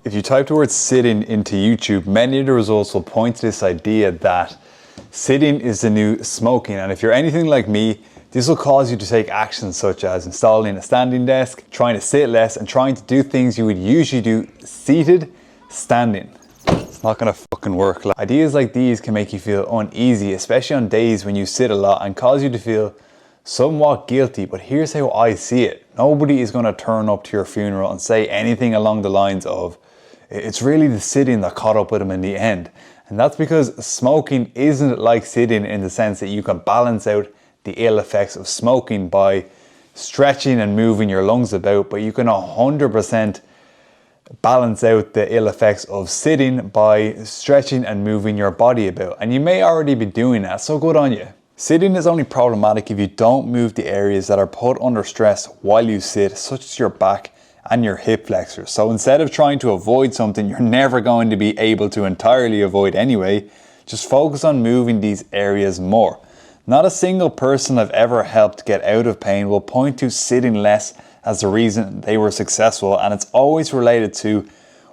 If you type the word sitting into YouTube, many of the results will point to this idea that sitting is the new smoking. And if you're anything like me, this will cause you to take actions such as installing a standing desk, trying to sit less, and trying to do things you would usually do seated, standing. It's not gonna fucking work. Ideas like these can make you feel uneasy, especially on days when you sit a lot, and cause you to feel somewhat guilty. But here's how I see it. Nobody is gonna turn up to your funeral and say anything along the lines of, it's really the sitting that caught up with him in the end. And that's because smoking isn't like sitting in the sense that you can balance out the ill effects of smoking by stretching and moving your lungs about, but you can 100% balance out the ill effects of sitting by stretching and moving your body about. And you may already be doing that, so good on you. Sitting is only problematic if you don't move the areas that are put under stress while you sit, such as your back and your hip flexors. So instead of trying to avoid something you're never going to be able to entirely avoid anyway, just focus on moving these areas more. Not a single person I've ever helped get out of pain will point to sitting less as the reason they were successful, and it's always related to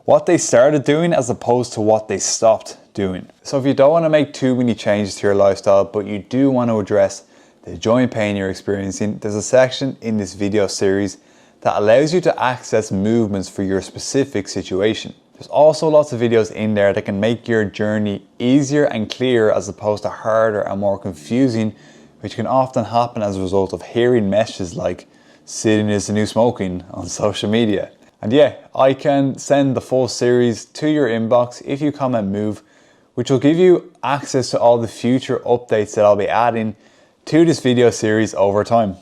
what they started doing as opposed to what they stopped doing. So if you don't want to make too many changes to your lifestyle, but you do want to address the joint pain you're experiencing, there's a section in this video series that allows you to access movements for your specific situation. There's also lots of videos in there that can make your journey easier and clearer as opposed to harder and more confusing, which can often happen as a result of hearing messages like sitting is the new smoking on social media. And yeah, I can send the full series to your inbox if you comment move, which will give you access to all the future updates that I'll be adding to this video series over time.